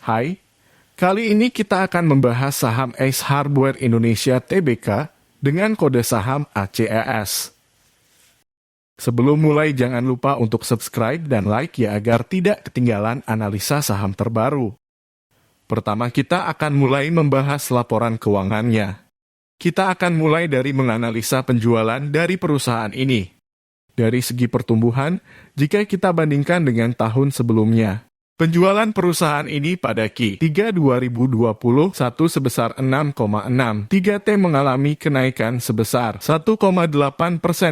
Hai, kali ini kita akan membahas saham Ace Hardware Indonesia Tbk dengan kode saham ACES. Sebelum mulai jangan lupa untuk subscribe dan like ya agar tidak ketinggalan analisa saham terbaru. Pertama kita akan mulai membahas laporan keuangannya. Kita akan mulai dari menganalisa penjualan dari perusahaan ini. Dari segi pertumbuhan, jika kita bandingkan dengan tahun sebelumnya, penjualan perusahaan ini pada Q3 2021 sebesar 6,63 T mengalami kenaikan sebesar 1,8%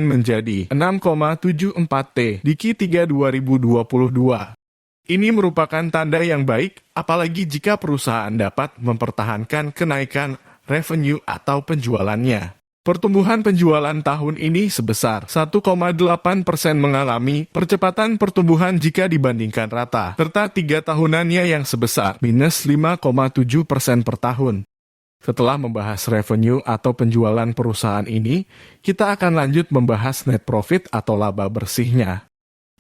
menjadi 6,74 T di Q3 2022. Ini merupakan tanda yang baik, apalagi jika perusahaan dapat mempertahankan kenaikan revenue atau penjualannya. Pertumbuhan penjualan tahun ini sebesar 1,8% mengalami percepatan pertumbuhan jika dibandingkan rata, serta 3 tahunannya yang sebesar minus 5,7% per tahun. Setelah membahas revenue atau penjualan perusahaan ini, kita akan lanjut membahas net profit atau laba bersihnya.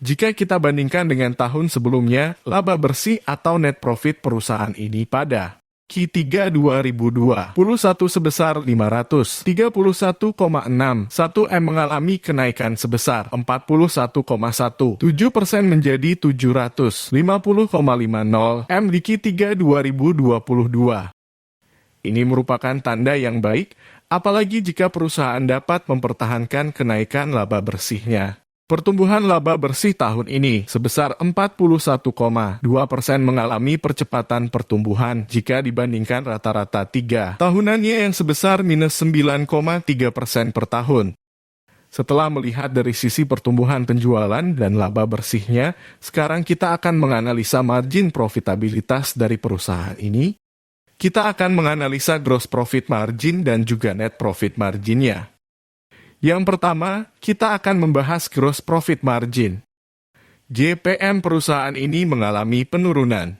Jika kita bandingkan dengan tahun sebelumnya, laba bersih atau net profit perusahaan ini pada Q3 2021 sebesar 531,61 M mengalami kenaikan sebesar 41,17% menjadi 750,50 M di Q3 2022. Ini merupakan tanda yang baik, apalagi jika perusahaan dapat mempertahankan kenaikan laba bersihnya. Pertumbuhan laba bersih tahun ini sebesar 41,2% mengalami percepatan pertumbuhan jika dibandingkan rata-rata 3 tahunannya yang sebesar minus 9,3% per tahun. Setelah melihat dari sisi pertumbuhan penjualan dan laba bersihnya, sekarang kita akan menganalisa margin profitabilitas dari perusahaan ini. Kita akan menganalisa gross profit margin dan juga net profit marginnya. Yang pertama, kita akan membahas gross profit margin. GPM perusahaan ini mengalami penurunan.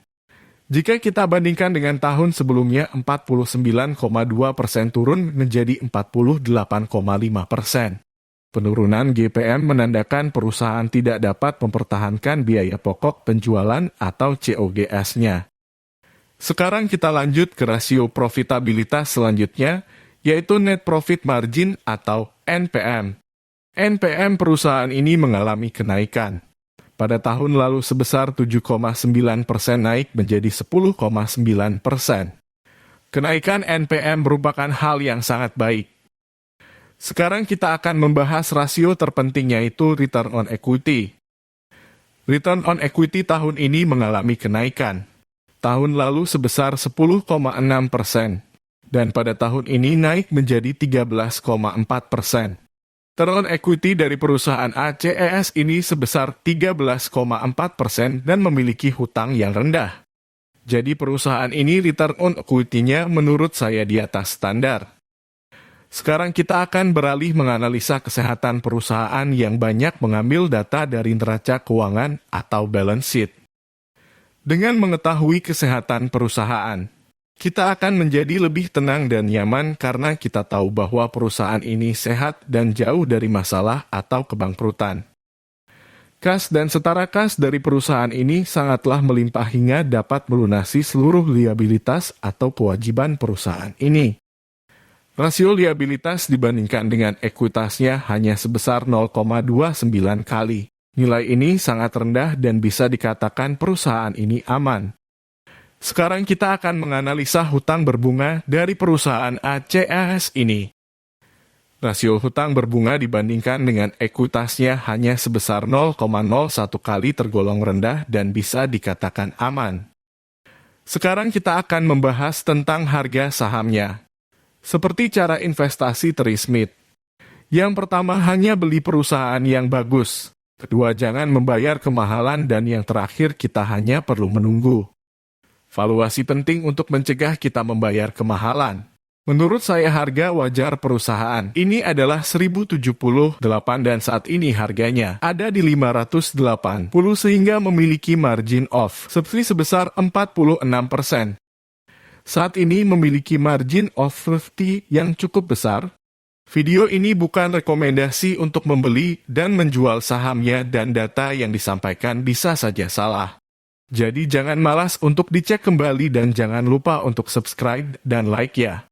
Jika kita bandingkan dengan tahun sebelumnya 49,2% turun menjadi 48,5%. Penurunan GPM menandakan perusahaan tidak dapat mempertahankan biaya pokok penjualan atau COGS-nya. Sekarang kita lanjut ke rasio profitabilitas selanjutnya, yaitu net profit margin atau NPM. NPM perusahaan ini mengalami kenaikan. Pada tahun lalu sebesar 7,9% naik menjadi 10,9%. Kenaikan NPM merupakan hal yang sangat baik. Sekarang kita akan membahas rasio terpenting yaitu return on equity. Return on equity tahun ini mengalami kenaikan. Tahun lalu sebesar 10,6%. Dan pada tahun ini naik menjadi 13,4%. Return on equity dari perusahaan ACES ini sebesar 13,4% dan memiliki hutang yang rendah. Jadi perusahaan ini return on equity-nya menurut saya di atas standar. Sekarang kita akan beralih menganalisa kesehatan perusahaan yang banyak mengambil data dari neraca keuangan atau balance sheet. Dengan mengetahui kesehatan perusahaan, kita akan menjadi lebih tenang dan nyaman karena kita tahu bahwa perusahaan ini sehat dan jauh dari masalah atau kebangkrutan. Kas dan setara kas dari perusahaan ini sangatlah melimpah hingga dapat melunasi seluruh liabilitas atau kewajiban perusahaan ini. Rasio liabilitas dibandingkan dengan ekuitasnya hanya sebesar 0,29 kali. Nilai ini sangat rendah dan bisa dikatakan perusahaan ini aman. Sekarang kita akan menganalisa hutang berbunga dari perusahaan ACES ini. Rasio hutang berbunga dibandingkan dengan ekuitasnya hanya sebesar 0,01 kali tergolong rendah dan bisa dikatakan aman. Sekarang kita akan membahas tentang harga sahamnya. Seperti cara investasi Terry Smith. Yang pertama hanya beli perusahaan yang bagus. Kedua jangan membayar kemahalan dan yang terakhir kita hanya perlu menunggu. Valuasi penting untuk mencegah kita membayar kemahalan. Menurut saya harga wajar perusahaan ini adalah 1078 dan saat ini harganya ada di 580 sehingga memiliki margin of safety sebesar 46%. Saat ini memiliki margin of safety yang cukup besar. Video ini bukan rekomendasi untuk membeli dan menjual sahamnya dan data yang disampaikan bisa saja salah. Jadi jangan malas untuk dicek kembali dan jangan lupa untuk subscribe dan like ya.